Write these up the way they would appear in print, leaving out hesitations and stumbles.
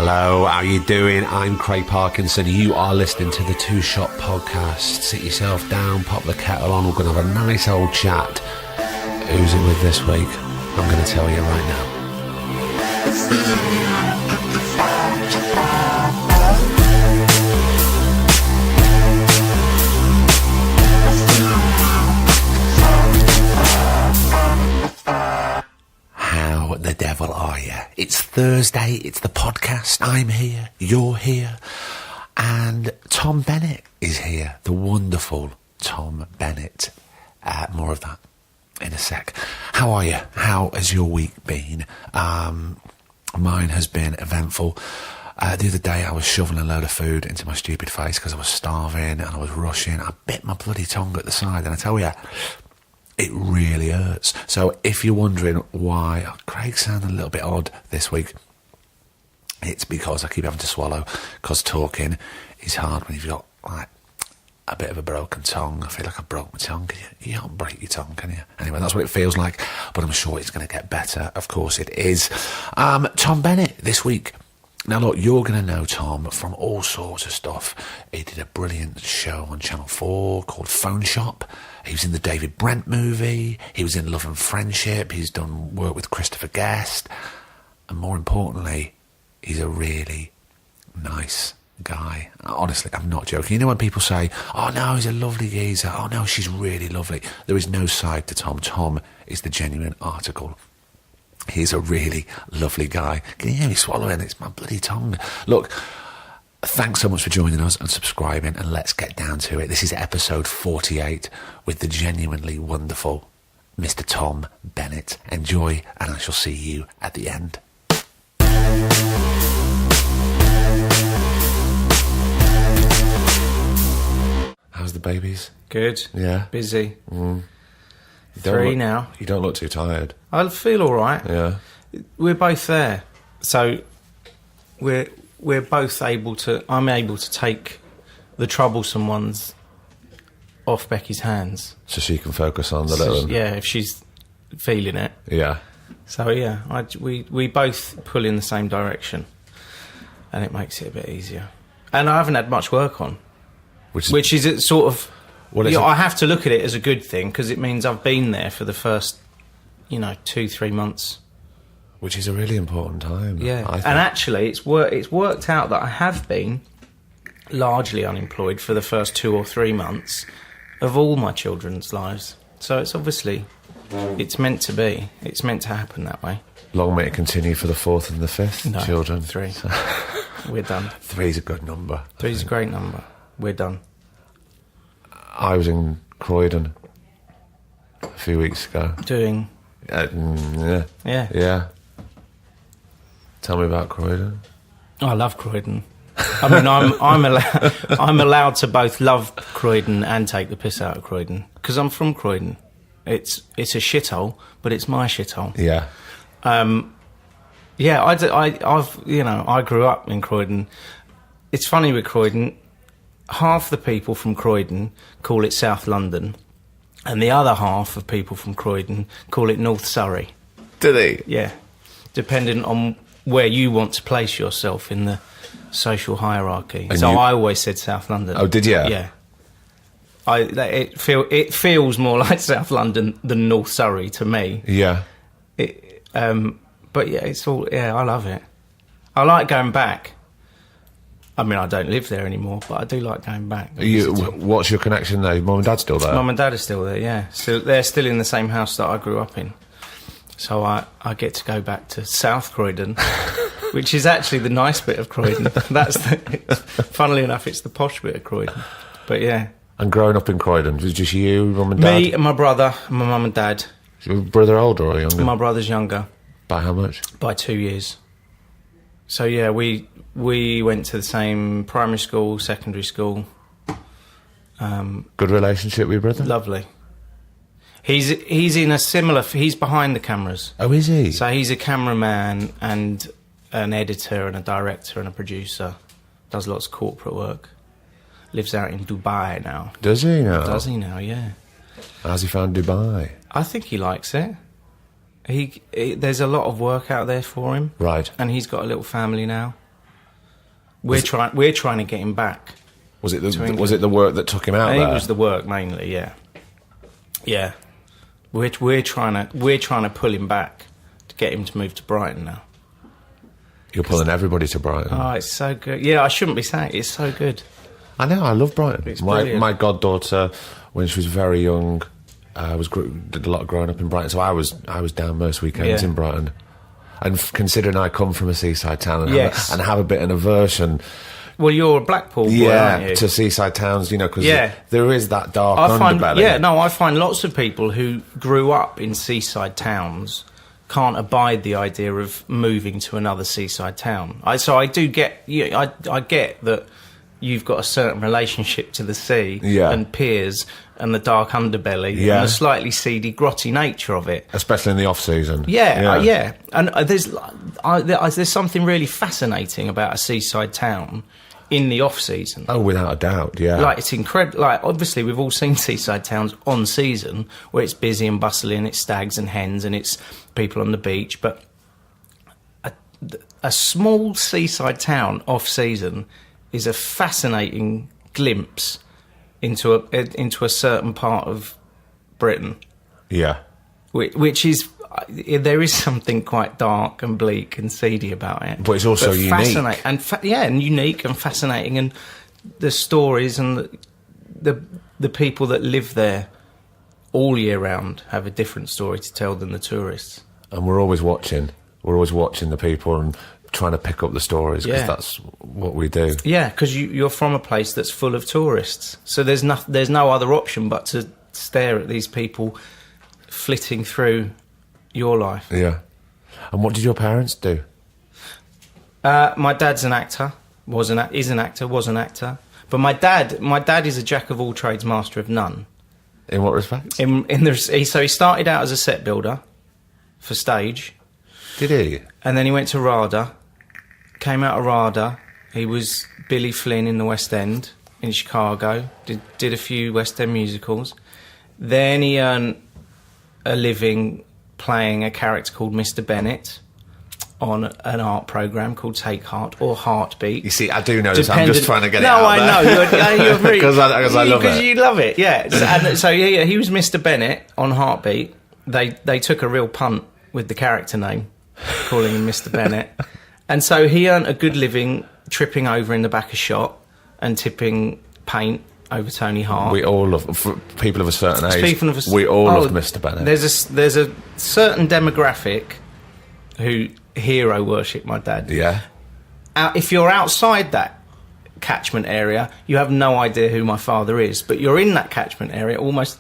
Hello, how you doing? I'm Craig Parkinson. You are listening to the Two Shot Podcast. Sit yourself down, pop the kettle on. We're going to have a nice old chat. Who's it with this week? I'm going to tell you right now. How the devil are you? It's Thursday, it's the podcast. I'm here, you're here, and Tom Bennett is here. The wonderful Tom Bennett. More of that in a sec. How are you? How has your week been? Mine has been eventful. The other day I was shoveling a load of food into my stupid face because I was starving and I was rushing. I bit my bloody tongue at the side, and I tell you, it really hurts. So if you're wondering why Craig sounded a little bit odd this week, it's because I keep having to swallow, because talking is hard when you've got like a bit of a broken tongue. I feel like I broke my tongue. You can't break your tongue, can you? Anyway, that's what it feels like, but I'm sure it's going to get better. Of course it is. Tom Bennett this week. Now look, you're going to know Tom from all sorts of stuff. He did a brilliant show on Channel 4 called Phone Shop. He was in the David Brent movie. He was in Love and Friendship. He's done work with Christopher Guest. And more importantly, he's a really nice guy. Honestly, I'm not joking. You know when people say, oh no, he's a lovely geezer. Oh no, she's really lovely. There is no side to Tom. Tom is the genuine article. He's a really lovely guy. Can you hear me swallowing? It's my bloody tongue. Look, thanks so much for joining us and subscribing, and let's get down to it. This is episode 48 with the genuinely wonderful Mr. Tom Bennett. Enjoy, and I shall see you at the end. How's the babies? Good. Yeah? Busy. Mm. 3 now. You don't look too tired. I feel all right. Yeah. We're both there. So we're both able to... I'm able to take the troublesome ones off Becky's hands. So she can focus on the little one. Yeah, if she's feeling it. Yeah. So yeah, we both pull in the same direction, and it makes it a bit easier. And I haven't had much work on, which is it sort of... I have to look at it as a good thing, because it means I've been there for the first, 2-3 months. Which is a really important time. Yeah, and actually it's worked out that I have been largely unemployed for the first 2 or 3 months of all my children's lives. So it's obviously, it's meant to be. It's meant to happen that way. Long may it continue for the 4th and the 5th children. 3. We're done. 3's a good number. 3's a great number. We're done. I was in Croydon a few weeks ago. Doing? Yeah. Yeah. Tell me about Croydon. I love Croydon. I mean, I'm allowed to both love Croydon and take the piss out of Croydon, because I'm from Croydon. It's a shithole, but it's my shithole. Yeah. Yeah. I grew up in Croydon. It's funny with Croydon. Half the people from Croydon call it South London, and the other half of people from Croydon call it North Surrey. Do they? Yeah, depending on where you want to place yourself in the social hierarchy. And I always said South London. Oh, did you? Yeah. It feels more like South London than North Surrey to me. Yeah. But yeah, it's all. Yeah, I love it. I like going back. I mean, I don't live there anymore, but I do like going back. What's your connection there? Mum and Dad still there? Mum and Dad are still there, yeah. They're still in the same house that I grew up in. So I get to go back to South Croydon, which is actually the nice bit of Croydon. Funnily enough, it's the posh bit of Croydon. But yeah. And growing up in Croydon, was it just you, Mum and Dad? Me and my brother, and my mum and dad. Is your brother older or younger? My brother's younger. By how much? By 2 years. So yeah, we went to the same primary school, secondary school. Good relationship with your brother? Lovely. He's in a similar... He's behind the cameras. Oh, is he? So he's a cameraman and an editor and a director and a producer. Does lots of corporate work. Lives out in Dubai now. Does he now? Does he now, yeah. How's he found Dubai? I think he likes it. There's a lot of work out there for him. Right. And he's got a little family now. We're trying to get him back. Was it the work that took him out? I think it was the work mainly. Yeah. We're trying to pull him back to get him to move to Brighton now. You're pulling everybody to Brighton. Oh, it's so good. Yeah, I shouldn't be saying it. It's so good. I know. I love Brighton. It's brilliant. My goddaughter, when she was very young, did a lot of growing up in Brighton. So I was down most weekends in Brighton. And considering I come from a seaside town and have a bit of an aversion. Well, you're a Blackpool boy, aren't you? To seaside towns, because there is that dark underbelly. I find lots of people who grew up in seaside towns can't abide the idea of moving to another seaside town. So I do get, I get that you've got a certain relationship to the sea and piers and the dark underbelly and the slightly seedy, grotty nature of it. Especially in the off-season. And there's something really fascinating about a seaside town in the off-season. Oh, without a doubt, yeah. Like, it's incredible. Like, obviously, we've all seen seaside towns on season, where it's busy and bustling, it's stags and hens, and it's people on the beach. But a small seaside town off-season is a fascinating glimpse into a certain part of Britain. Yeah. Which is... there is something quite dark and bleak and seedy about it, but it's also unique and unique and fascinating, and the stories and the people that live there all year round have a different story to tell than the tourists. And we're always watching the people and trying to pick up the stories, because that's what we do. Yeah, because you're from a place that's full of tourists, so there's no other option but to stare at these people flitting through your life. Yeah. And what did your parents do? My dad's an actor. Was an actor. But my dad is a jack of all trades, master of none. In what respect? So he started out as a set builder for stage. Did he? And then he went to RADA. Came out of RADA. He was Billy Flynn in the West End in Chicago. Did a few West End musicals. Then he earned a living playing a character called Mr. Bennett on an art programme called Take Heart or Heartbeat. You see, I do know this. I'm just trying to get it out there. No, I know. You're very... Because I love it. Because you love it, yeah. So he was Mr. Bennett on Heartbeat. They took a real punt with the character name, calling him Mr. Bennett. And so he earned a good living tripping over in the back of shot and tipping paint over Tony Hart. We all love, for people of a certain age, we all love Mr. Bennett. There's a certain demographic who hero worship my dad. Yeah. If you're outside that catchment area, you have no idea who my father is. But you're in that catchment area,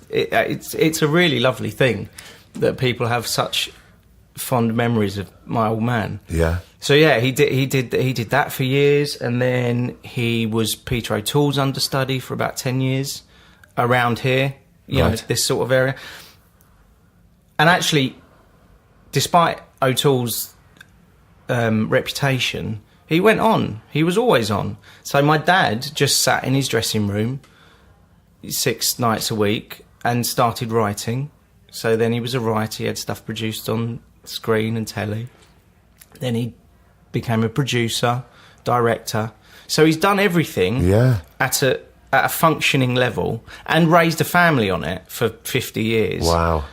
it's a really lovely thing that people have such fond memories of my old man. Yeah. So yeah, he did that for years, and then he was Peter O'Toole's understudy for about 10 years around here, you know, this sort of area. And actually, despite O'Toole's reputation, he went on. He was always on. So my dad just sat in his dressing room 6 nights a week and started writing. So then he was a writer. He had stuff produced on screen and telly. Then he became a producer, director. So he's done everything at a functioning level and raised a family on it for 50 years. Wow.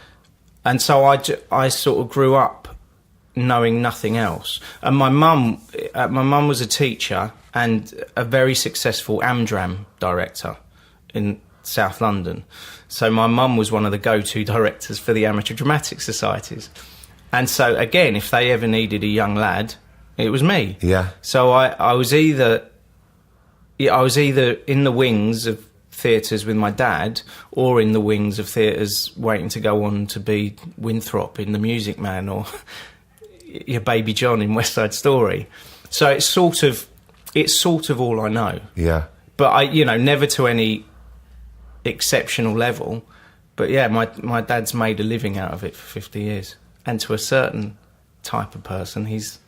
And so I sort of grew up knowing nothing else. And my mum was a teacher and a very successful Amdram director in South London. So my mum was one of the go-to directors for the amateur dramatic societies. And so, again, if they ever needed a young lad, it was me. Yeah. So I was either in the wings of theatres with my dad, or in the wings of theatres waiting to go on to be Winthrop in The Music Man, or your Baby John in West Side Story. So it's sort of all I know. Yeah. But never to any exceptional level. But yeah, my dad's made a living out of it for 50 years. And to a certain type of person, he's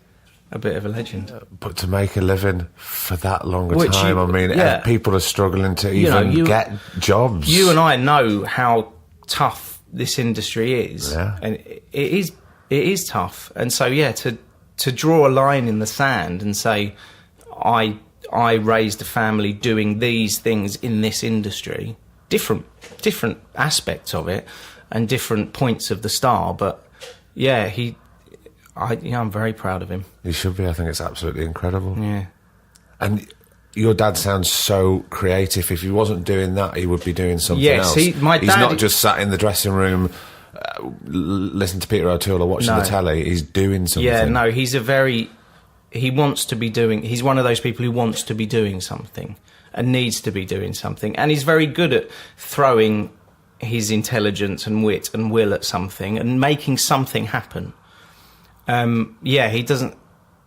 a bit of a legend. But to make a living for that long a time, people are struggling to even get jobs. You and I know how tough this industry is. Yeah. And it is tough. And so, yeah, to draw a line in the sand and say, I I raised a family doing these things in this industry, different aspects of it and different points of the star. But yeah, I'm very proud of him. You should be. I think it's absolutely incredible. Yeah. And your dad sounds so creative. If he wasn't doing that, he would be doing something else. He's not just sat in the dressing room listening to Peter O'Toole or watching the telly. He's doing something. Yeah, no, he's one of those people who wants to be doing something and needs to be doing something. And he's very good at throwing his intelligence and wit and will at something and making something happen. He doesn't...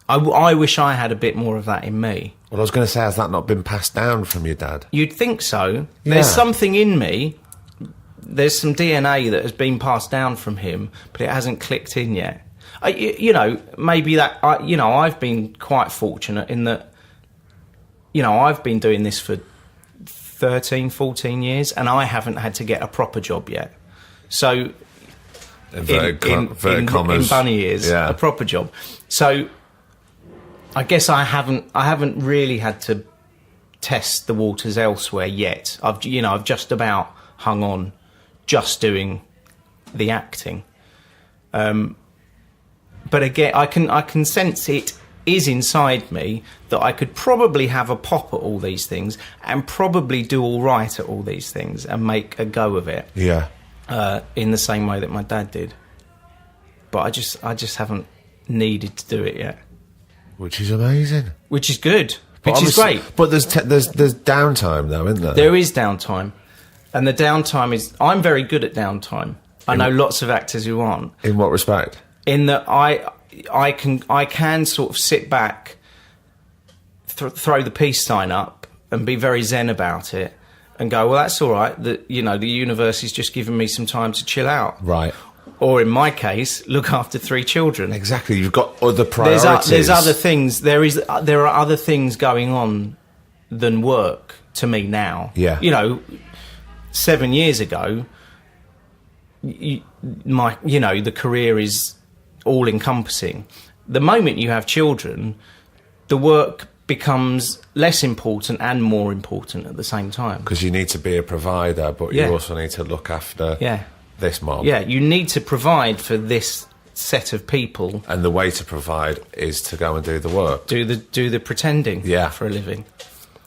I wish I had a bit more of that in me. Well, I was going to say, has that not been passed down from your dad? You'd think so. Yeah. There's something in me. There's some DNA that has been passed down from him, but it hasn't clicked in yet. Maybe that... I've been quite fortunate in that, I've been doing this for 13, 14 years, and I haven't had to get a proper job yet. So... In bunny ears, a proper job. So... I guess I haven't really had to test the waters elsewhere yet. I've just about hung on, just doing the acting. But again, I can sense it is inside me that I could probably have a pop at all these things and probably do all right at all these things and make a go of it. Yeah. In the same way that my dad did. But I just haven't needed to do it yet. Which is amazing. Which is good. Which is great. But there's downtime, though, isn't there? There is downtime. And the downtime is... I'm very good at downtime. I know lots of actors who aren't. In what respect? In that I can sort of sit back, throw the peace sign up and be very zen about it and go, well, that's all right. The universe is just giving me some time to chill out. Right. Or in my case, look after 3 children. Exactly, you've got other priorities. There's other things. There are other things going on than work to me now. Yeah. 7 years ago, the career is all encompassing. The moment you have children, the work becomes less important and more important at the same time. Because you need to be a provider, but you also need to look after. Yeah. This mob. Yeah, you need to provide for this set of people. And the way to provide is to go and do the work. Do the pretending for a living.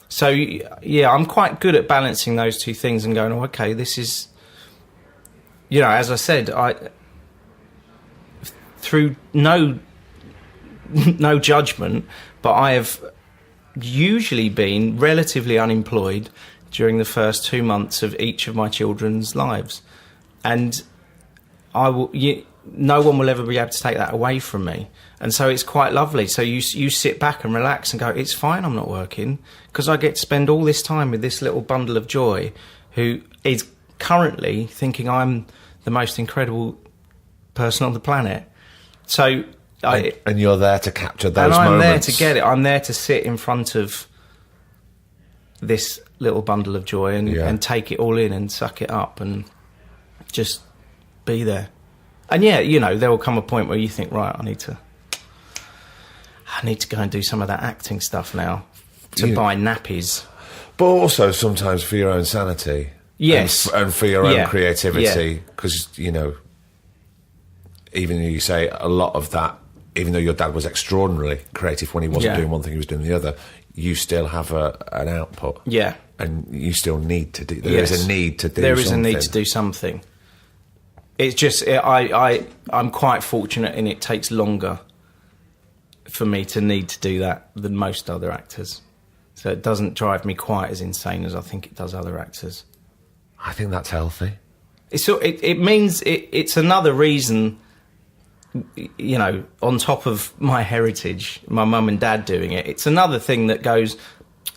So, I'm quite good at balancing those two things and going, okay, this is... as I said, through no judgment, but I have usually been relatively unemployed during the first 2 months of each of my children's lives. And no one will ever be able to take that away from me. And so it's quite lovely. So you sit back and relax and go, it's fine, I'm not working, because I get to spend all this time with this little bundle of joy who is currently thinking I'm the most incredible person on the planet. So and you're there to capture those moments. And I'm there to get it. I'm there to sit in front of this little bundle of joy and take it all in and suck it up and just be there. And there will come a point where you think, right, I need to go and do some of that acting stuff now to buy nappies. But also sometimes for your own sanity. Yes. And for your own creativity. Because, even though you say a lot of that, even though your dad was extraordinarily creative when he wasn't doing one thing, he was doing the other, you still have an output. Yeah. And you still need to do... There is a need to do something. There is a need to do something. It's just... I'm quite fortunate, and it takes longer for me to need to do that than most other actors. So it doesn't drive me quite as insane as I think it does other actors. I think that's healthy. It means it's another reason, on top of my heritage, my mum and dad doing it, it's another thing that goes,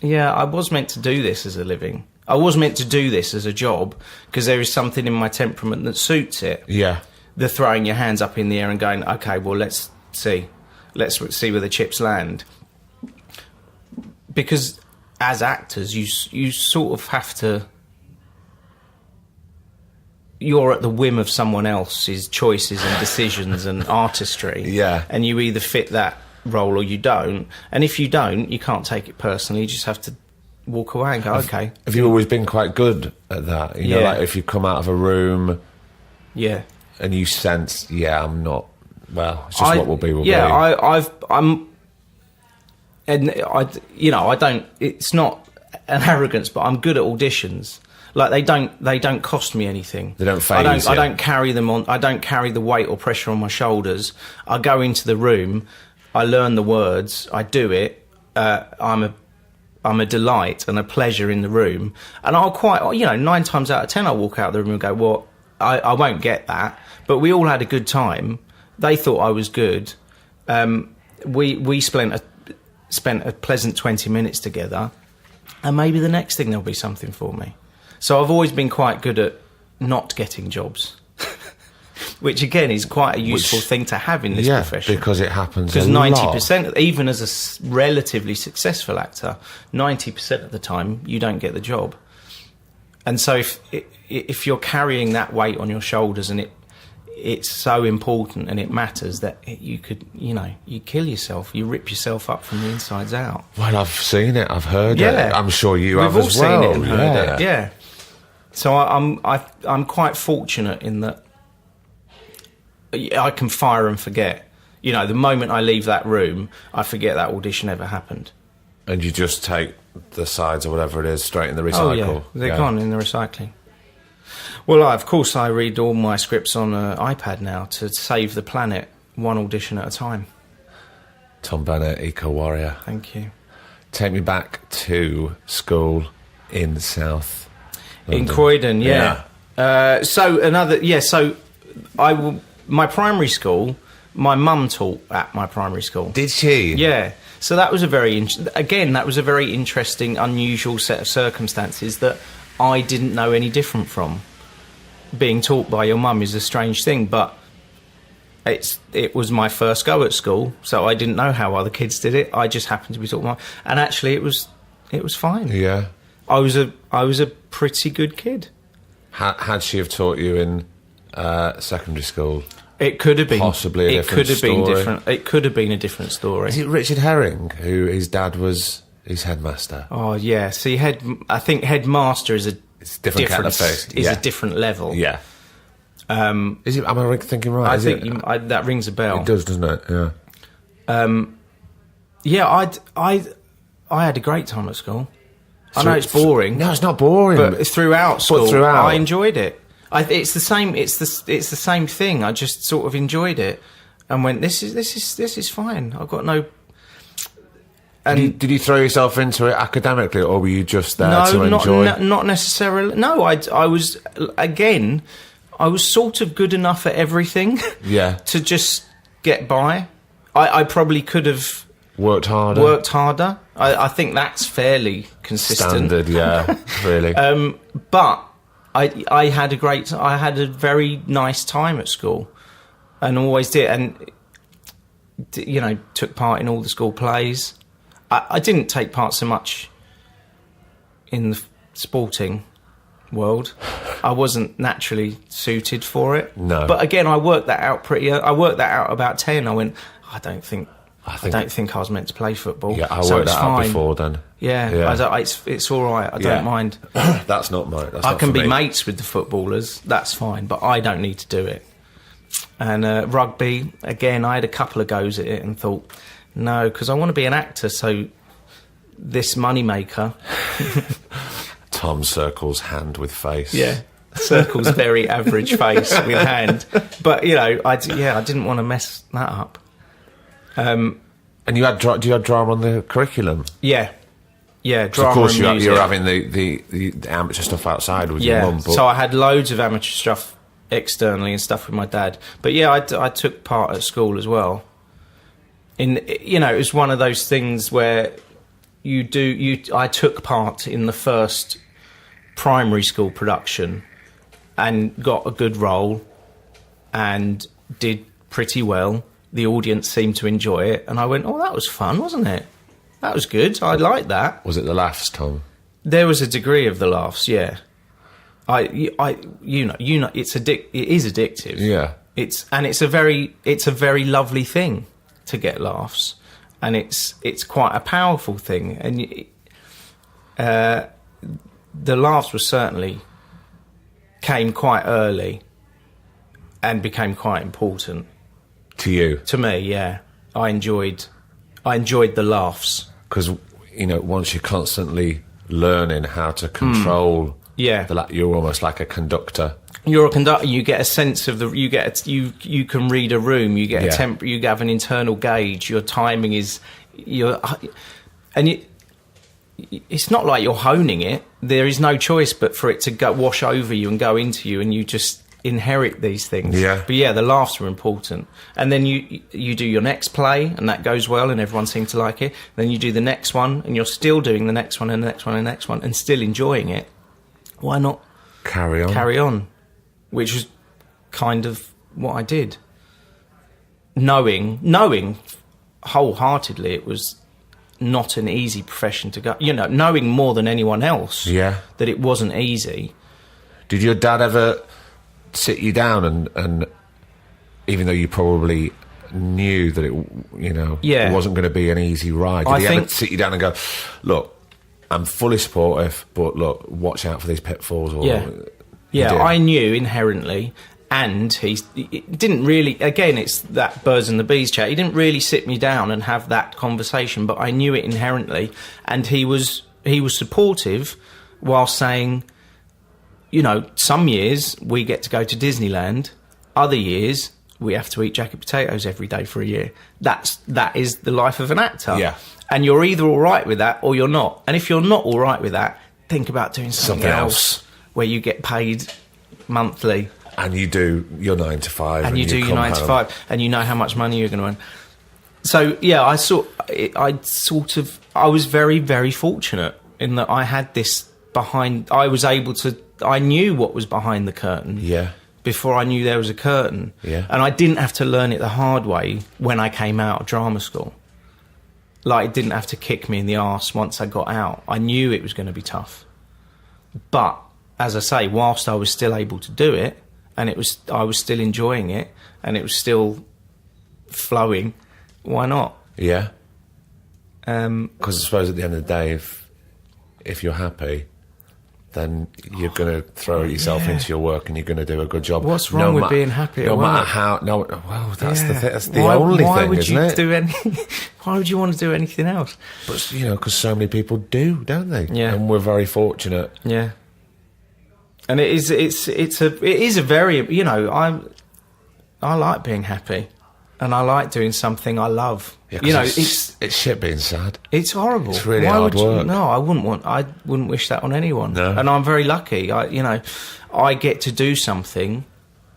I was meant to do this as a living. I was meant to do this as a job because there is something in my temperament that suits it. Yeah. The throwing your hands up in the air and going, okay, well, let's see where the chips land. Because as actors, you sort of have to... You're at the whim of someone else's choices and decisions and artistry. Yeah. And you either fit that role or you don't. And if you don't, you can't take it personally. You just have to walk away and go, okay. Have you always been quite good at that? You know, like if you come out of a room, and you sense, I'm not. Well, it's just what will be. Will be. I'm, and I don't. It's not an arrogance, but I'm good at auditions. Like they don't cost me anything. They don't phase you. I don't carry them on. I don't carry the weight or pressure on my shoulders. I go into the room, I learn the words, I do it. I'm a delight and a pleasure in the room, and I'll 9 times out of 10 I'll walk out of the room and go, well, I won't get that, but we all had a good time. They thought I was good. We spent a pleasant 20 minutes together, and maybe the next thing there'll be something for me. So I've always been quite good at not getting jobs, which again is quite a useful thing to have in this profession. Because it happens because 90%, even as a relatively successful actor, 90% of the time you don't get the job. And so if you're carrying that weight on your shoulders and it's so important and it matters that you could, you kill yourself, you rip yourself up from the insides out. Well, I've seen it, I've heard it. I'm sure you have as well. We've all seen it and heard it. Yeah. So I'm quite fortunate in that I can fire and forget. The moment I leave that room, I forget that audition ever happened. And you just take the sides or whatever it is straight in the recycle. Oh yeah, they're gone in the recycling. Well, of course, I read all my scripts on an iPad now to save the planet, one audition at a time. Tom Bennett, Eco Warrior. Thank you. Take me back to school in South London. In Croydon, my primary school, my mum taught at my primary school. Did she? Yeah. So that was a very interesting, unusual set of circumstances that I didn't know any different from. Being taught by your mum is a strange thing, but it was my first go at school, so I didn't know how other kids did it. I just happened to be taught and actually it was fine. Yeah. I was a pretty good kid. Had she have taught you in secondary school? It could have been possibly a different story. It could have been a different story. Is it Richard Herring, who his dad was his headmaster? Oh yeah. See, I think headmaster is a different kind of face. Is a different level. Yeah. Is it? Am I thinking right? I think that rings a bell. It does, doesn't it? Yeah. Yeah. I had a great time at school. I know it's boring. No, it's not boring. But throughout school, I enjoyed it. It's the same. It's the same thing. I just sort of enjoyed it, and went, "This is fine. I've got no." And did you throw yourself into it academically, or were you just there to enjoy? No, not necessarily. No, I was sort of good enough at everything. Yeah. To just get by. I probably could have worked harder. I think that's fairly consistent. Standard, yeah, really. But I had a very nice time at school, and always did, and took part in all the school plays. I didn't take part so much in the sporting world. I wasn't naturally suited for it. No. But again, I worked that out I worked that out about 10. I went, I don't think I was meant to play football. Yeah, I worked that out before then. Yeah. It's all right. I don't mind. That's not mine. I can be mates with the footballers. That's fine, but I don't need to do it. And rugby, again, I had a couple of goes at it and thought, no, because I want to be an actor. So this moneymaker. Tom circles hand with face. Yeah, circles very average face with hand. But I didn't want to mess that up. And do you have drama on the curriculum? Yeah, drama. So of course, and you're having the amateur stuff outside with your mum. So I had loads of amateur stuff externally and stuff with my dad. But yeah, I took part at school as well. It was one of those things where I took part in the first primary school production and got a good role and did pretty well. The audience seemed to enjoy it, and I went, "Oh, that was fun, wasn't it? That was good. I liked that." Was it the laughs, Tom? There was a degree of the laughs, yeah. It is addictive. Yeah. It's a very lovely thing to get laughs, and it's quite a powerful thing. And the laughs were certainly came quite early and became quite important to you. To me, yeah. I enjoyed the laughs because once you're constantly learning how to control, you're almost like a conductor. You're a conductor. You get a sense of you can read a room. You get a temp. You have an internal gauge. Your timing is it's not like you're honing it. There is no choice but for it to wash over you and go into you, and you just inherit these things. Yeah. But the laughs are important. And then you do your next play, and that goes well, and everyone seems to like it. Then you do the next one, and you're still doing the next one, and the next one, and the next one, and still enjoying it. Why not carry on? Which was kind of what I did. Knowing wholeheartedly it was not an easy profession to go. Knowing more than anyone else that it wasn't easy. Did your dad ever sit you down and even though you probably knew that it wasn't going to be an easy ride, did he ever sit you down and go, look, I'm fully supportive, but look, watch out for these pitfalls? I knew inherently, and he didn't really, again, it's that birds and the bees chat, he didn't really sit me down and have that conversation, but I knew it inherently, and he was supportive while saying, some years we get to go to Disneyland, other years we have to eat jacket potatoes every day for a year. That is the life of an actor. Yeah. And you're either all right with that or you're not. And if you're not all right with that, think about doing something else where you get paid monthly. And you do your 9 to 5. And you do your 9 to 5. And you know how much money you're going to earn. So, I was very, very fortunate in that I had this I knew what was behind the curtain. Yeah. Before I knew there was a curtain. Yeah. And I didn't have to learn it the hard way when I came out of drama school. Like, it didn't have to kick me in the arse once I got out. I knew it was going to be tough. But, as I say, whilst I was still able to do it, and I was still enjoying it, and it was still flowing, why not? Yeah. Because I suppose at the end of the day, if you're happy, then you're going to throw yourself into your work and you're going to do a good job. What's wrong with being happy? No matter how. That's the thing. That's the only thing, isn't it? Why would you want to do anything else? But because so many people do, don't they? Yeah. And we're very fortunate. Yeah. And it is a very I like being happy, and I like doing something I love. Yeah, it's shit being sad. It's horrible. It's really hard work. I wouldn't wish that on anyone. No. And I'm very lucky. I get to do something.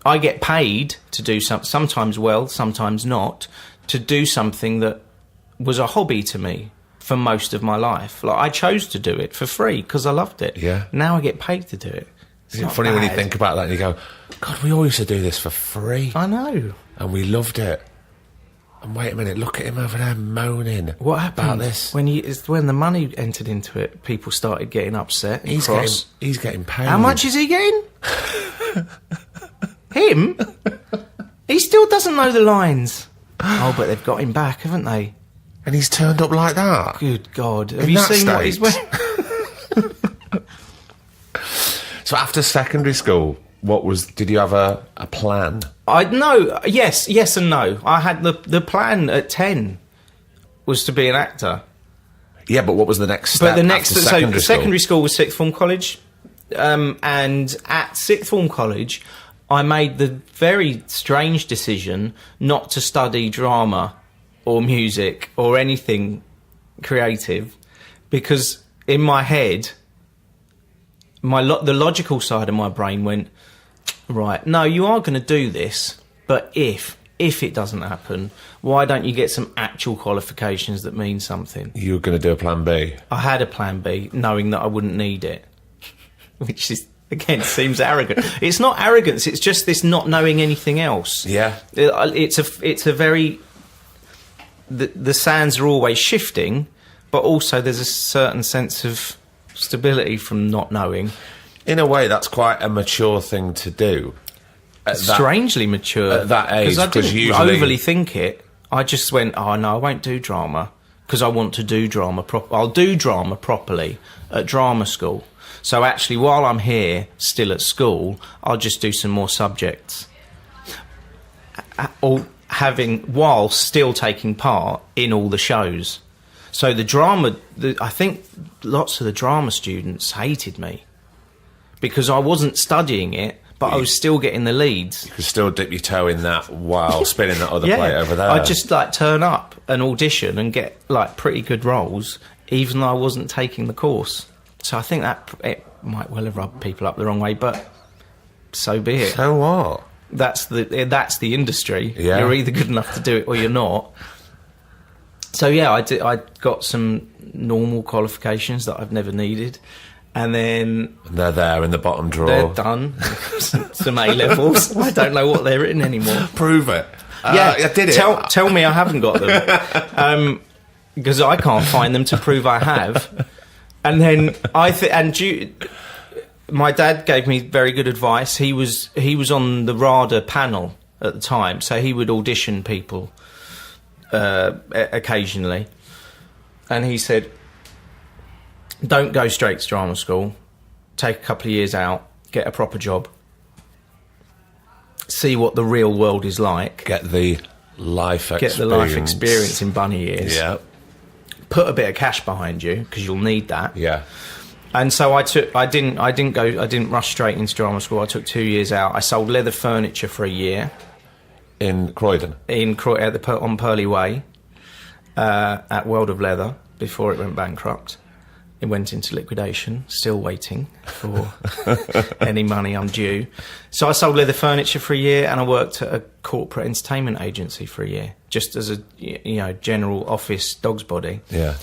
I get paid to do something, sometimes well, sometimes not, to do something that was a hobby to me for most of my life. Like, I chose to do it for free because I loved it. Yeah. Now I get paid to do it. It's funny when you think about that and you go, God, we all used to do this for free. I know. And we loved it. And wait a minute, look at him over there moaning. What happened about this? When the money entered into it, people started getting upset. He's getting paid. How much is he getting? Him? He still doesn't know the lines. Oh, but they've got him back, haven't they? And he's turned up like that. Good God. Have you seen what he's wearing? So after secondary school, did you have a plan? Yes and no. I had the plan at 10 was to be an actor. Yeah, but what was the next step? But the secondary school was sixth form college, and at sixth form college, I made the very strange decision not to study drama or music or anything creative, because in my head, the logical side of my brain went, right, no, you are going to do this, but if it doesn't happen, why don't you get some actual qualifications that mean something? You were going to do a plan B? I had a plan B, knowing that I wouldn't need it, which is, again, seems arrogant. It's not arrogance, it's just this not knowing anything else. Yeah. It's a very... The sands are always shifting, but also there's a certain sense of stability from not knowing. In a way, that's quite a mature thing to do. Strangely mature at that age, because I didn't overly think it. I just went, oh no, I won't do drama because I want to do drama. I'll do drama properly at drama school. So actually, while I'm here, still at school, I'll just do some more subjects. While still taking part in all the shows. So the drama, I think lots of the drama students hated me because I wasn't studying it, but I was still getting the leads. You could still dip your toe in that while spinning that other plate over there. I'd just like turn up and audition and get like pretty good roles, even though I wasn't taking the course. So I think that it might well have rubbed people up the wrong way, but so be it. So what? That's the industry. Yeah. You're either good enough to do it or you're not. So yeah, I got some normal qualifications that I've never needed, and then they're there in the bottom drawer. They're done. Some A levels. I don't know what they're written anymore. Prove it. Yeah, I did it. Tell me I haven't got them, because I can't find them to prove I have. And then my dad gave me very good advice. He was on the RADA panel at the time, so he would audition people occasionally, and he said, don't go straight to drama school, take a couple of years out, get a proper job, see what the real world is like, get the life experience in bunny ears, yeah, put a bit of cash behind you because you'll need that. Yeah. And so I didn't rush straight into drama school. I took 2 years out. I sold leather furniture for a year in Croydon, on Purley Way, at World of Leather before it went bankrupt. It went into liquidation. Still waiting for any money I'm due. So I sold leather furniture for a year, and I worked at a corporate entertainment agency for a year, just as a general office dog's body. Yeah.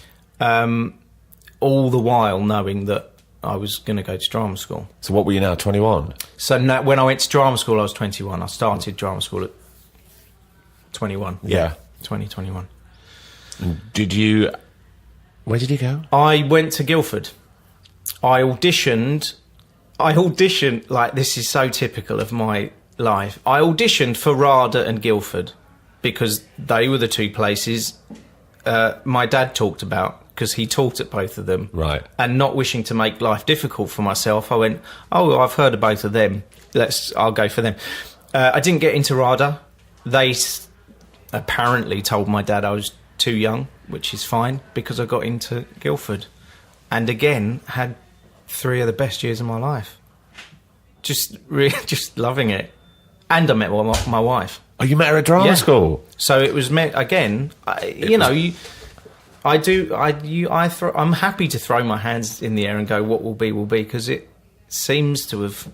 All the while knowing that I was going to go to drama school. So what were you now, 21? So when I went to drama school, I was 21. I started drama school at 21. Yeah. 2021. Where did you go? I went to Guildford. I auditioned, like, this is so typical of my life. I auditioned for RADA and Guildford because they were the two places my dad talked about, because he taught at both of them. Right. And not wishing to make life difficult for myself, I went, oh, I've heard of both of them. I'll go for them. I didn't get into RADA. They apparently told my dad I was too young, which is fine, because I got into Guildford. And again, had 3 of the best years of my life. Just loving it. And I met my wife. Oh, you met her at drama school? So it was met again. I'm happy to throw my hands in the air and go, what will be, because it seems to have,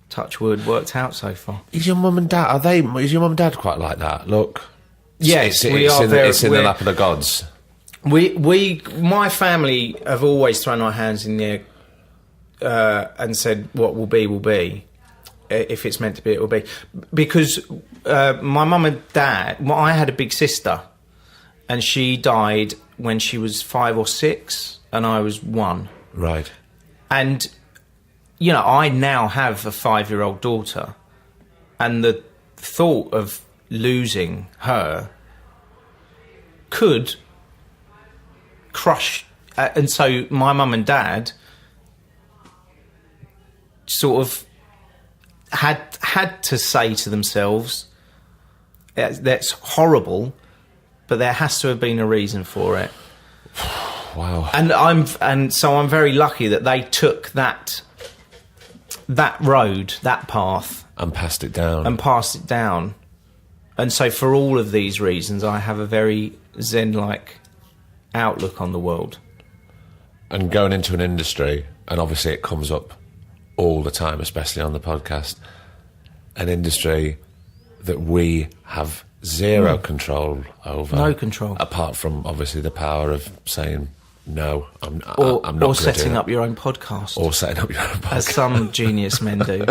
touch wood, worked out so far. Is your mum and dad, is your mum and dad quite like that? Look. Yes, it's in the lap of the gods. My family have always thrown our hands in the air and said, what will be. If it's meant to be, it will be. Because my mum and dad, I had a big sister, and she died when she was 5 or 6, and I was 1. Right. And, I now have a 5-year-old daughter, and the thought of losing her could crush. And so my mum and dad sort of had to say to themselves, that's horrible, but there has to have been a reason for it. Wow. And so I'm very lucky that they took that road, that path, and passed it down. And so for all of these reasons, I have a very Zen-like outlook on the world. And going into an industry, and obviously it comes up all the time, especially on the podcast, an industry that we have zero control over. No control. Apart from, obviously, the power of saying, no, I'm not going to Or setting up your own podcast. Or setting up your own podcast. As some genius men do.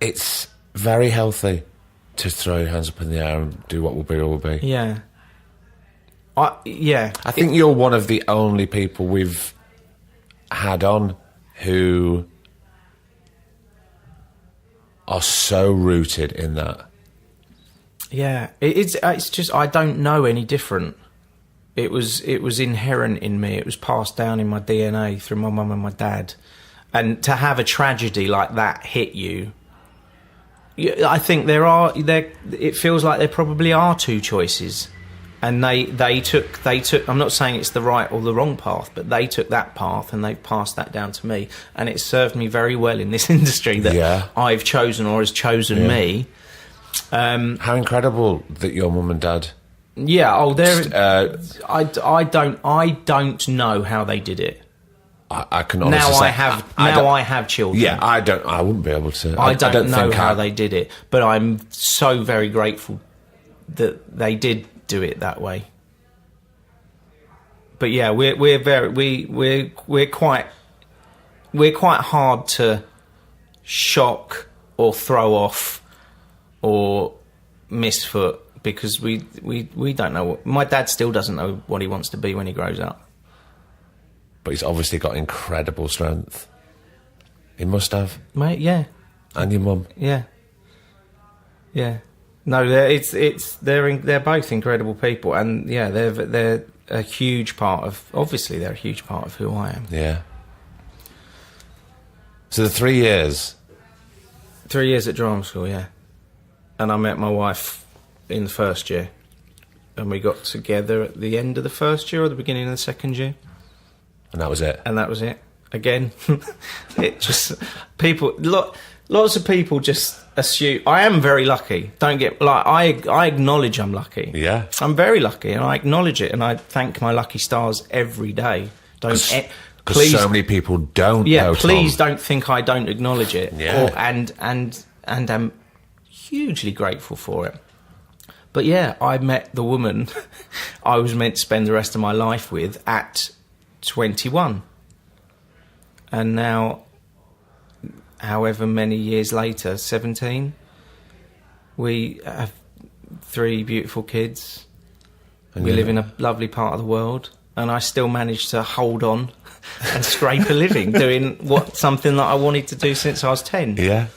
It's very healthy to throw your hands up in the air and do what will be. Yeah. I think you're one of the only people we've had on who are so rooted in that. Yeah, it's just I don't know any different. It was inherent in me. It was passed down in my DNA through my mum and my dad. And to have a tragedy like that hit you, I think it feels like there probably are two choices. And they took. I'm not saying it's the right or the wrong path, but they took that path and they've passed that down to me, and it served me very well in this industry that I've chosen or has chosen me. How incredible that your mum and dad. Yeah. Oh, I don't know how they did it. I can honestly say I have children. Yeah, I wouldn't be able to. I don't know how they did it, but I'm so very grateful that they did do it that way. But yeah, we're quite hard to shock or throw off or misfoot, because we don't know my dad still doesn't know what he wants to be when he grows up. But he's obviously got incredible strength. He must have. Mate, yeah. And your mum. Yeah. Yeah. No, they're both incredible people, and yeah, they're a huge part of. Obviously, they're a huge part of who I am. Yeah. So the 3 years. 3 years at drama school, yeah, and I met my wife in the first year, and we got together at the end of the first year or the beginning of the second year, and that was it. And that was it. Again, it just lots of people just assume. I am very lucky. I acknowledge I'm lucky. Yeah, I'm very lucky, and I acknowledge it, and I thank my lucky stars every day. Because so many people don't. Yeah, please don't think I don't acknowledge it. Yeah, and I'm hugely grateful for it. But yeah, I met the woman I was meant to spend the rest of my life with at 21, and now, however many years later, 17, we have 3 beautiful kids. And we live in a lovely part of the world, and I still manage to hold on and scrape a living doing something that I wanted to do since I was 10. Yeah.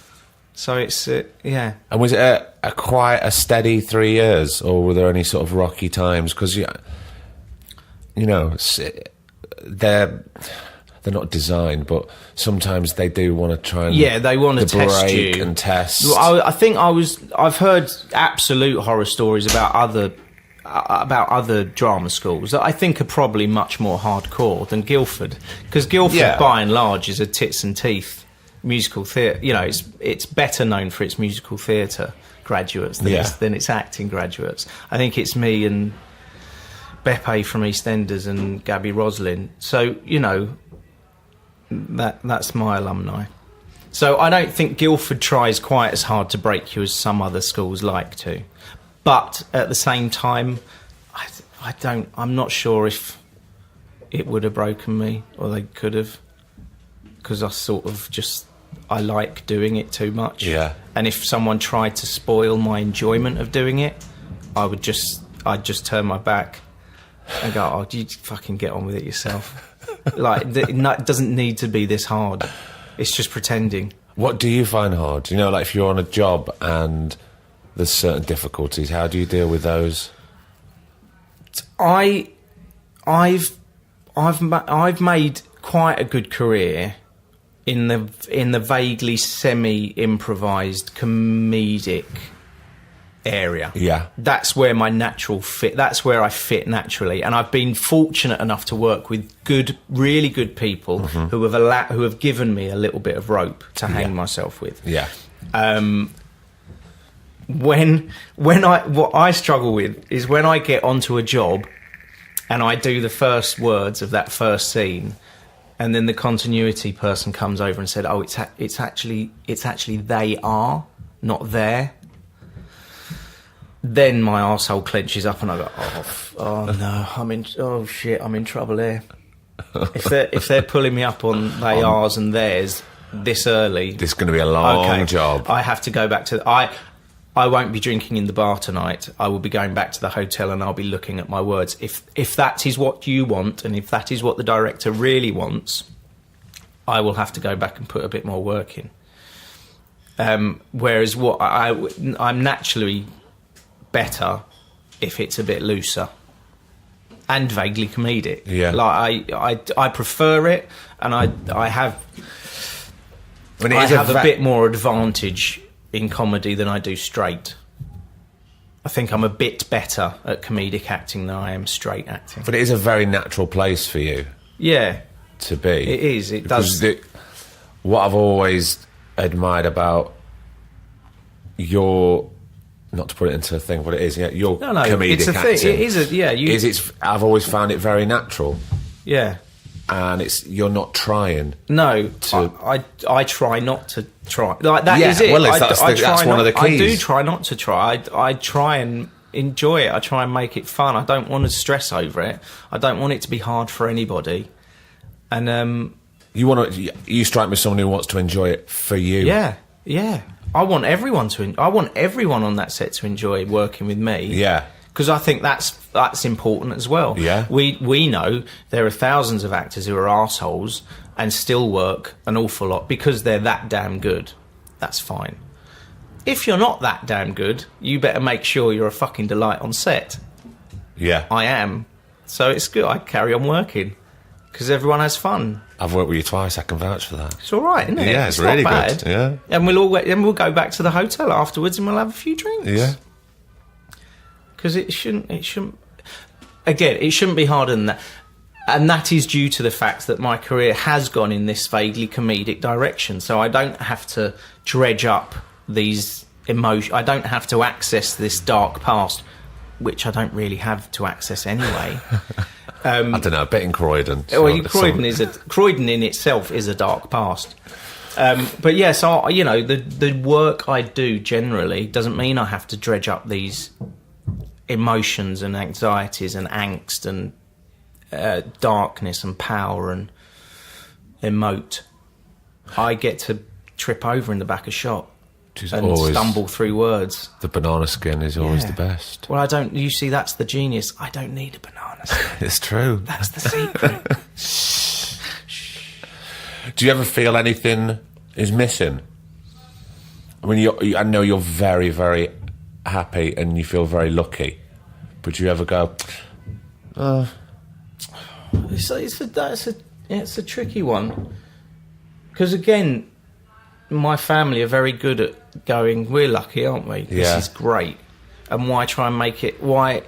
So it's yeah. And was it a quite a steady 3 years, or were there any sort of rocky times? Because you know, they're not designed, but sometimes they do want to try and they want to test you and test. I think I've heard absolute horror stories about other drama schools that I think are probably much more hardcore than Guildford, because Guildford by and large is a tits and teeth musical theatre. You know, it's better known for its musical theatre graduates than its acting graduates. I think it's me and Beppe from EastEnders and Gabby Roslin. So, you know, that's my alumni. So I don't think Guildford tries quite as hard to break you as some other schools like to. But at the same time, I'm not sure if it would have broken me, or they could have, because I like doing it too much. Yeah. And if someone tried to spoil my enjoyment of doing it, I'd just turn my back and go, "Oh, you fucking get on with it yourself." It doesn't need to be this hard. It's just pretending. What do you find hard? You know, like if you're on a job and there's certain difficulties, how do you deal with those? I've made quite a good career in the vaguely semi-improvised comedic area. Yeah. That's where my natural fit, that's where I fit naturally. And I've been fortunate enough to work with really good people who have given me a little bit of rope to hang myself with. Yeah. What I struggle with is when I get onto a job and I do the first words of that first scene, and then the continuity person comes over and said, "Oh, it's actually they are, not there." Then my arsehole clenches up and I go, "Oh no, I'm in trouble here." If they're pulling me up on they are's and theirs this early, this is going to be a long job. I have to go back to I won't be drinking in the bar tonight. I will be going back to the hotel and I'll be looking at my words. If that is what you want, and if that is what the director really wants, I will have to go back and put a bit more work in. Whereas what I'm naturally better if it's a bit looser and vaguely comedic. Yeah. Like I prefer it, and I have a bit more advantage in comedy than I do straight. I think I'm a bit better at comedic acting than I am straight acting. But it is a very natural place for you. Yeah. To be. It is. It does. What I've always admired about your, not to put it into a thing, but it is, your comedic it's a acting. Thing. It is I've always found it very natural. Yeah. And you're not trying. No, I try not to try. Like that is it. Well, that's one of the keys. I do try not to try. I try and enjoy it. I try and make it fun. I don't want to stress over it. I don't want it to be hard for anybody. And you strike me as someone who wants to enjoy it for you. Yeah, yeah. I want everyone on that set to enjoy working with me. Yeah. Because I think that's important as well. Yeah. We know there are thousands of actors who are arseholes and still work an awful lot because they're that damn good. That's fine. If you're not that damn good, you better make sure you're a fucking delight on set. Yeah. I am. So it's good. I carry on working because everyone has fun. I've worked with you twice. I can vouch for that. It's all right, isn't it? Yeah, it's really not bad. Good. Yeah. And we'll go back to the hotel afterwards and we'll have a few drinks. Yeah. Because it shouldn't be harder than that. And that is due to the fact that my career has gone in this vaguely comedic direction. So I don't have to dredge up these emotions. I don't have to access this dark past, which I don't really have to access anyway. I don't know, a bit in Croydon. Croydon in itself is a dark past. But yeah, so, the work I do generally doesn't mean I have to dredge up these emotions and anxieties and angst and darkness and power and emote. I get to trip over in the back of shot and stumble through words. The banana skin is always the best. Well, you see, that's the genius. I don't need a banana skin. It's true. That's the secret. Do you ever feel anything is missing? I mean, I know you're very, very happy and you feel very lucky, but do you ever go, it's a tricky one, because again, my family are very good at going, we're lucky, aren't we? This is great. And why try and make it, why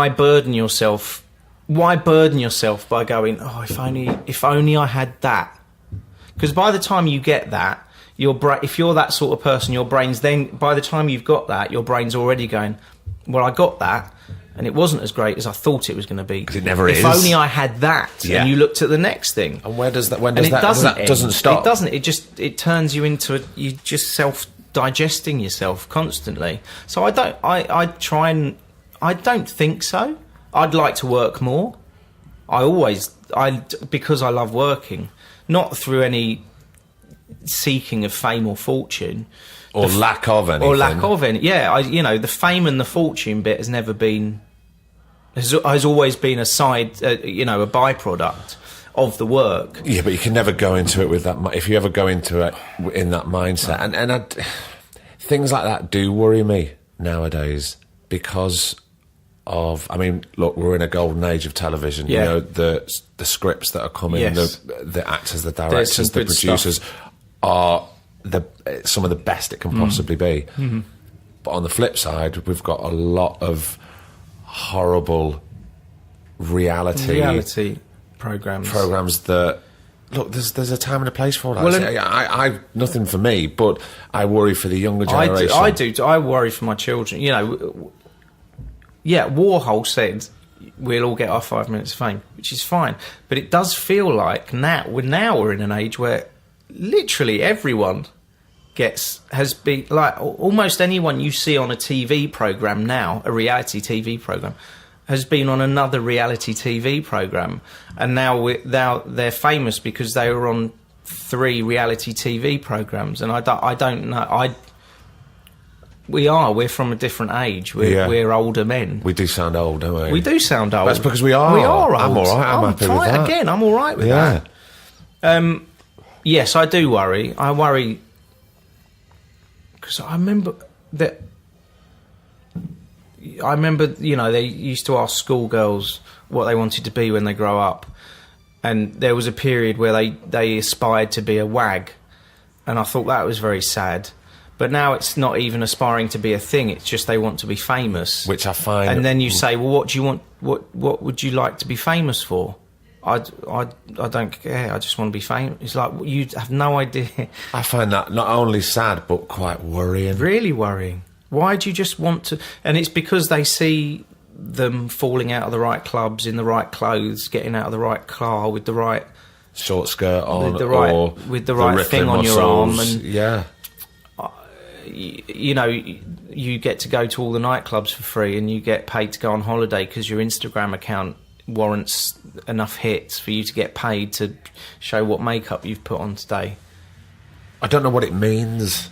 burden yourself by going, if only I had that? Because by the time you get that, if you're that sort of person, your brain's then, by the time you've got that, your brain's already going, well, I got that, and it wasn't as great as I thought it was going to be. Because it never is. If only I had that, and you looked at the next thing. And when does that doesn't stop? It doesn't. It turns you into you just self-digesting yourself constantly. So I don't think so. I'd like to work more. Because I love working, not through any seeking of fame or fortune, or lack of anything. Yeah, the fame and the fortune bit has never been. Has always been a side, a byproduct of the work. Yeah, but you can never go into it with that. If you ever go into it in that mindset, and things like that do worry me nowadays because of. I mean, look, we're in a golden age of television. Yeah. You know, the scripts that are coming, the actors, the directors, the producers are some of the best it can possibly be. Mm-hmm. But on the flip side, we've got a lot of horrible reality programs that, look, there's a time and a place for all that. Well, I nothing for me, but I worry for the younger generation. I do. I worry for my children. Warhol said we'll all get our 5 minutes of fame, which is fine, but it does feel like we're in an age where literally everyone has been, like, almost anyone you see on a TV program now, a reality TV program, has been on another reality TV program, and now they're famous because they were on 3 reality TV programs, and I don't know. We're from a different age. We're older men. We do sound old, don't we? We do sound old. That's because we are. We are old. I'm all right. I'm happy with that. Again, I'm all right with that. Yes, I do worry. I worry because I remember that I remember, they used to ask schoolgirls what they wanted to be when they grow up, and there was a period where they aspired to be a wag, and I thought that was very sad. But now it's not even aspiring to be a thing, it's just they want to be famous. Which I find... And then you say, well, what do you want, what would you like to be famous for? I don't care, I just want to be famous. It's like, you have no idea. I find that not only sad, but quite worrying. Really worrying. Why do you just want to... And it's because they see them falling out of the right clubs, in the right clothes, getting out of the right car with the right... short skirt on, with the right thing on your arm. And yeah. You get to go to all the nightclubs for free, and you get paid to go on holiday because your Instagram account warrants enough hits for you to get paid to show what makeup you've put on today. I don't know what it means,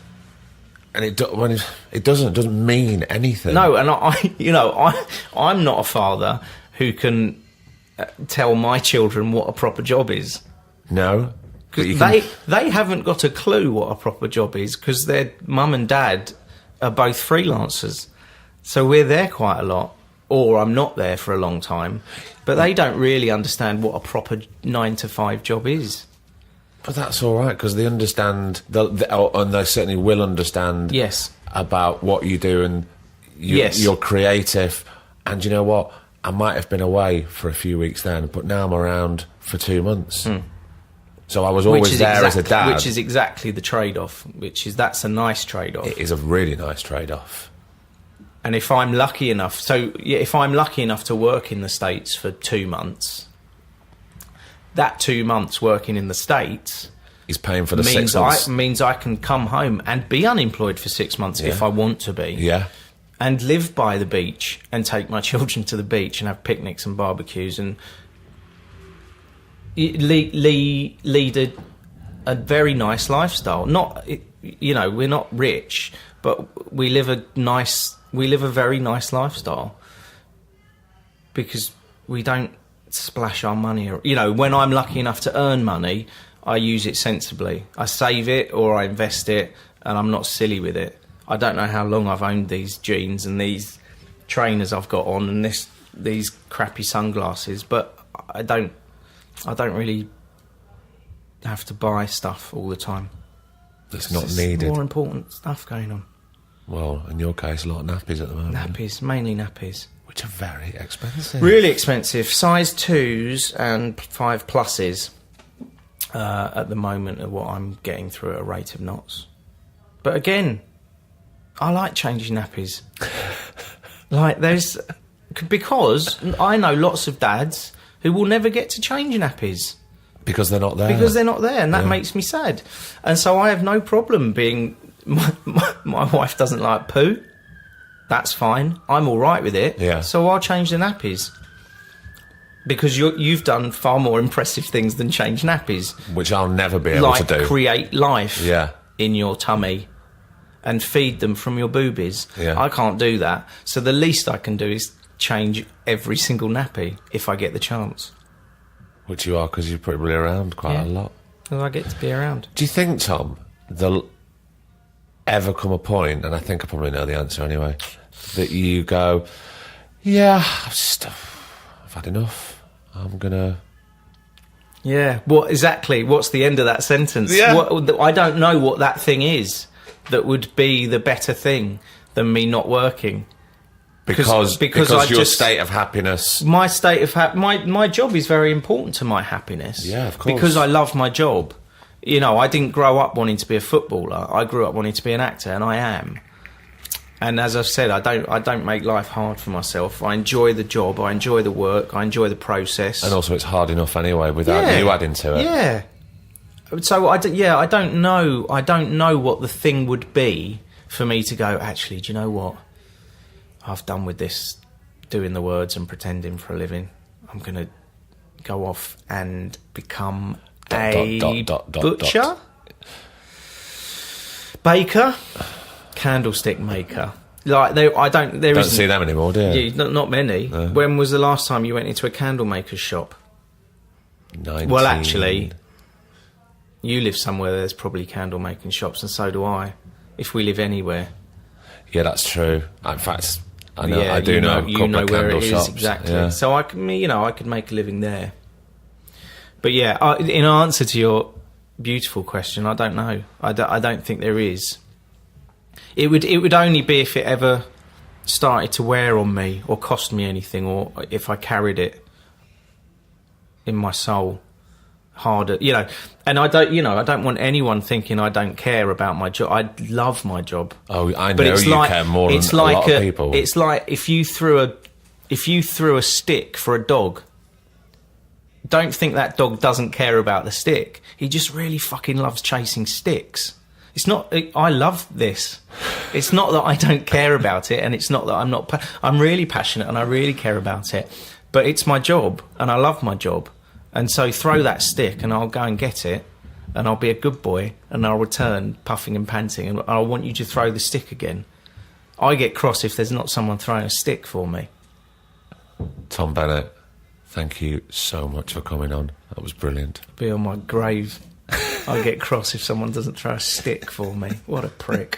and it doesn't mean anything. No, and I'm not a father who can tell my children what a proper job is. No. Because they haven't got a clue what a proper job is, because their mum and dad are both freelancers. So we're there quite a lot, or I'm not there for a long time. But they don't really understand what a proper 9-to-5 job is. But that's all right, because they understand, and they certainly will understand about what you do, and you're creative. And you know what? I might have been away for a few weeks then, but now I'm around for 2 months. So I was always there as a dad. Which is exactly the trade-off, that's a nice trade-off. It is a really nice trade-off. And if I'm lucky enough, to work in the States for 2 months, that 2 months working in the States is paying for the 6 months. Means I can come home and be unemployed for 6 months if I want to be. Yeah. And live by the beach and take my children to the beach and have picnics and barbecues and lead a very nice lifestyle. Not, we're not rich, but we live a very nice lifestyle because we don't splash our money. When I'm lucky enough to earn money, I use it sensibly. I save it or I invest it, and I'm not silly with it. I don't know how long I've owned these jeans and these trainers I've got on and these crappy sunglasses, but I don't really have to buy stuff all the time. That's not needed. More important stuff going on. Well, in your case, a lot of nappies at the moment. Nappies, mainly nappies. Which are very expensive. Really expensive. Size 2s and 5 pluses at the moment are what I'm getting through at a rate of knots. But again, I like changing nappies. Because I know lots of dads who will never get to change nappies. Because they're not there. And that makes me sad. And so I have no problem being... My wife doesn't like poo. That's fine. I'm all right with it. Yeah. So I'll change the nappies. Because you've done far more impressive things than change nappies. Which I'll never be able to do. Like create life in your tummy and feed them from your boobies. Yeah. I can't do that. So the least I can do is change every single nappy if I get the chance. Which you are, because you're probably around quite a lot. Because I get to be around. Do you think, Tom, there'll ever come a point, and I think I probably know the answer anyway, that you go, I've had enough. I'm gonna... Yeah, exactly? What's the end of that sentence? Yeah. I don't know what that thing is that would be the better thing than me not working. Because your state of happiness... My state of my job is very important to my happiness. Yeah, of course. Because I love my job. I didn't grow up wanting to be a footballer. I grew up wanting to be an actor, and I am. And as I've said, I don't make life hard for myself. I enjoy the job, I enjoy the work, I enjoy the process. And also it's hard enough anyway without you adding to it. Yeah. So I don't know what the thing would be for me to go, actually, do you know what? I've done with this doing the words and pretending for a living. I'm going to go off and become a butcher, baker, candlestick maker. I don't see them anymore, do you? Yeah, not many. No. When was the last time you went into a candle maker's shop? 19. Well, actually, you live somewhere there's probably candle making shops, and so do I. If we live anywhere. Yeah, that's true. In fact, I know. I do know. You know where it is shops. exactly. Yeah. So I could make a living there. But yeah, in answer to your beautiful question, I don't know. I don't think there is. It would only be if it ever started to wear on me or cost me anything, or if I carried it in my soul harder, And I don't want anyone thinking I don't care about my job. I love my job. Oh, I know care more than a lot of people. It's like if you threw a stick for a dog. Don't think that dog doesn't care about the stick. He just really fucking loves chasing sticks. It's not. I love this. It's not that I don't care about it, and it's not that I'm not. I'm really passionate, and I really care about it. But it's my job, and I love my job. And so throw that stick, and I'll go and get it, and I'll be a good boy, and I'll return puffing and panting, and I want you to throw the stick again. I get cross if there's not someone throwing a stick for me. Tom Bennett, thank you so much for coming on. That was brilliant. Be on my grave. I get cross if someone doesn't throw a stick for me. What a prick.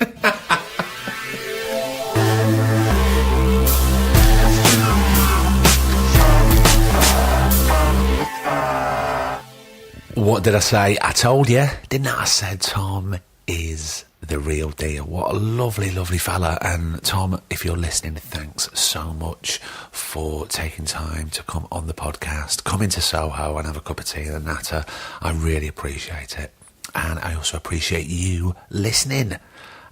What did I say? I told you, didn't I? I said Tom is the real deal. What a lovely, lovely fella. And Tom, if you're listening, thanks so much for taking time to come on the podcast, come into Soho and have a cup of tea and a natter. I really appreciate it. And I also appreciate you listening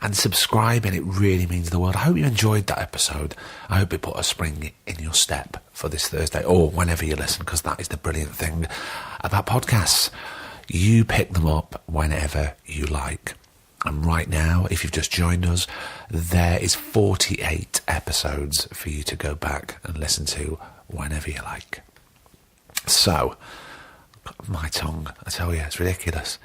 and subscribing. It really means the world. I hope you enjoyed that episode. I hope it put a spring in your step for this Thursday, or whenever you listen, because that is the brilliant thing about podcasts. You pick them up whenever you like. And right now, if you've just joined us, there is 48 episodes for you to go back and listen to whenever you like. So, my tongue, I tell you, it's ridiculous.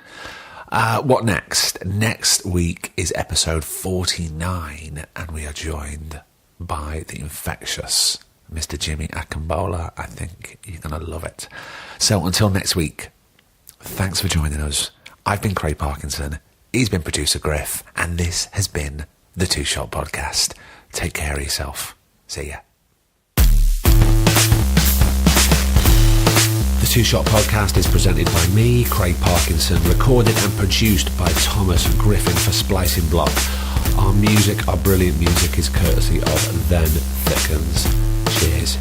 What next? Next week is episode 49, and we are joined by the infectious Mr. Jimmy Akambola. I think you're going to love it. So until next week, thanks for joining us. I've been Craig Parkinson. He's been producer Griff, and this has been the Two Shot Podcast. Take care of yourself. See ya. The Two Shot Podcast is presented by me, Craig Parkinson, recorded and produced by Thomas Griffin for Splicing Block. Our brilliant music, is courtesy of Then Thickens. Cheers.